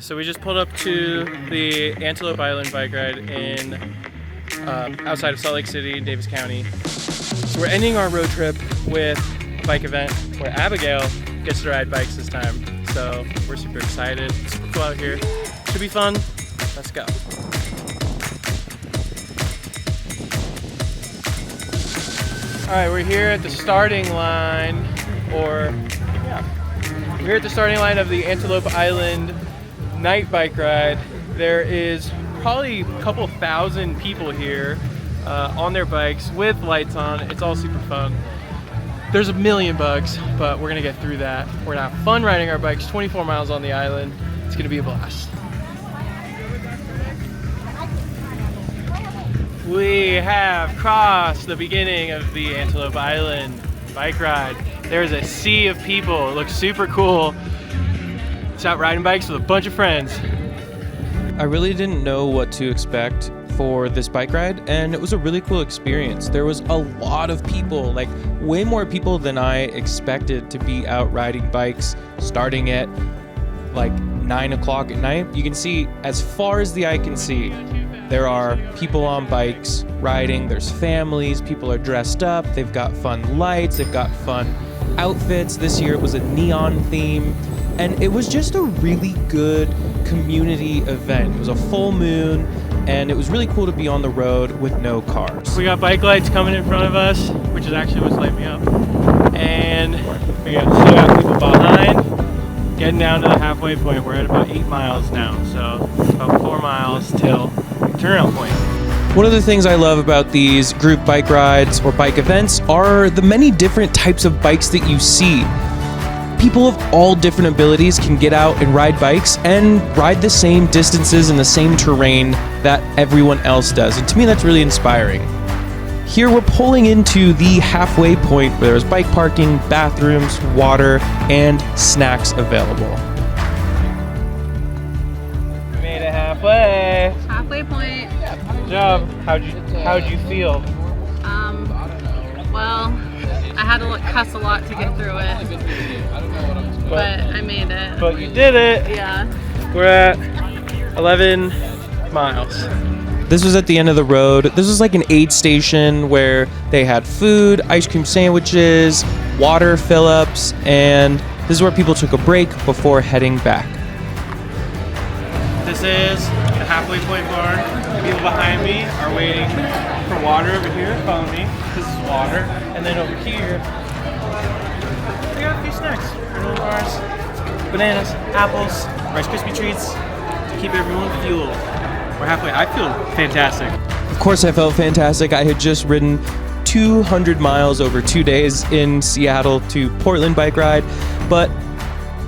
So we just pulled up to the Antelope Island bike ride in outside of Salt Lake City, Davis County. So we're ending our road trip with a bike event where Abigail gets to ride bikes this time. So we're super excited, super cool out here. Should be fun. Let's go. All right, we're here at the starting line, we're here at the starting line of the Antelope Island night bike ride. There is probably a couple thousand people here on their bikes with lights on. It's all super fun. There's a million bugs, but we're gonna get through that. We're gonna have fun riding our bikes 24 miles on the island. It's gonna be a blast. We have crossed the beginning of the Antelope Island bike ride. There's a sea of people. It looks super cool. It's out riding bikes with a bunch of friends. I really didn't know what to expect for this bike ride, and it was a really cool experience. There was a lot of people, like way more people than I expected to be out riding bikes starting at like 9 o'clock at night. You can see as far as the eye can see, there are people on bikes riding, there's families, people are dressed up, they've got fun lights, they've got fun outfits. This year it was a neon theme, and it was just a really good community event. It was a full moon, and it was really cool to be on the road with no cars. We got bike lights coming in front of us, which is actually what's lighting me up. And we got people behind, getting down to the halfway point. We're at about 8 miles now, so about 4 miles till turnout point. One of the things I love about these group bike rides or bike events are the many different types of bikes that you see. People of all different abilities can get out and ride bikes and ride the same distances in the same terrain that everyone else does. And to me, that's really inspiring. Here we're pulling into the halfway point where there's bike parking, bathrooms, water, and snacks available. We made it halfway. Halfway point. Good job. How'd you feel? Well, I had to cuss a lot to get through it, but I made it. But you did it. Yeah. We're at 11 miles. This was at the end of the road. This was like an aid station where they had food, ice cream sandwiches, water fill-ups, and this is where people took a break before heading back. This is the halfway point bar. People behind me are waiting for water over here. Follow me. This is water. And then over here, we got a few snacks. Granola bars, bananas, apples, Rice Krispie treats to keep everyone fueled. We're halfway. I feel fantastic. Of course I felt fantastic. I had just ridden 200 miles over 2 days in Seattle to Portland bike ride, but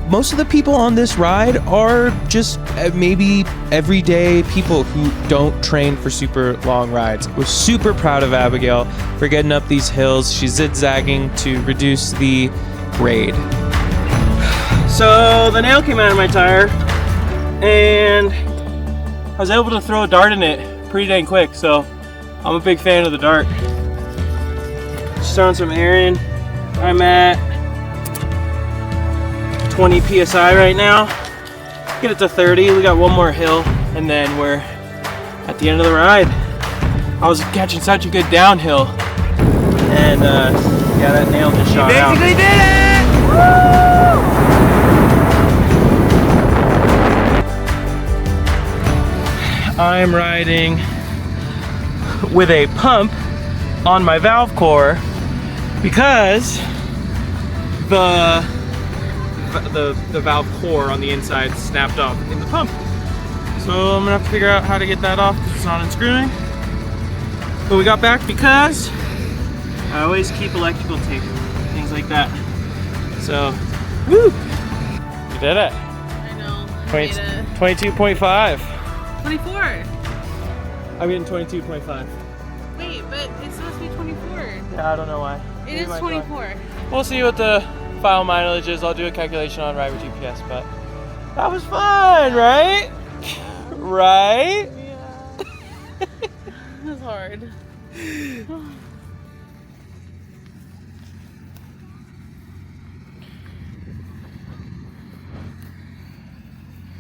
most of the people on this ride are just maybe everyday people who don't train for super long rides. We're super proud of Abigail for getting up these hills. She's zigzagging to reduce the grade. So the nail came out of my tire, and I was able to throw a dart in it pretty dang quick, so I'm a big fan of the dart. Just throwing some air in. I'm at 20 PSI right now. Get it to 30. We got one more hill, and then we're at the end of the ride. I was catching such a good downhill, and yeah, that nail just shot out. Basically did it! I'm riding with a pump on my valve core because the valve core on the inside snapped off in the pump. So I'm gonna have to figure out how to get that off because it's not unscrewing. But we got back because I always keep electrical tape, things like that. So, woo! We did it. I know. 22.5. 24. I'm getting 22.5. Wait, but it's supposed to be 24. Yeah, I don't know why. It is 24. We'll see what the final mileage is. I'll do a calculation on Ride with GPS, but that was fun, right? Right? Yeah. It was hard.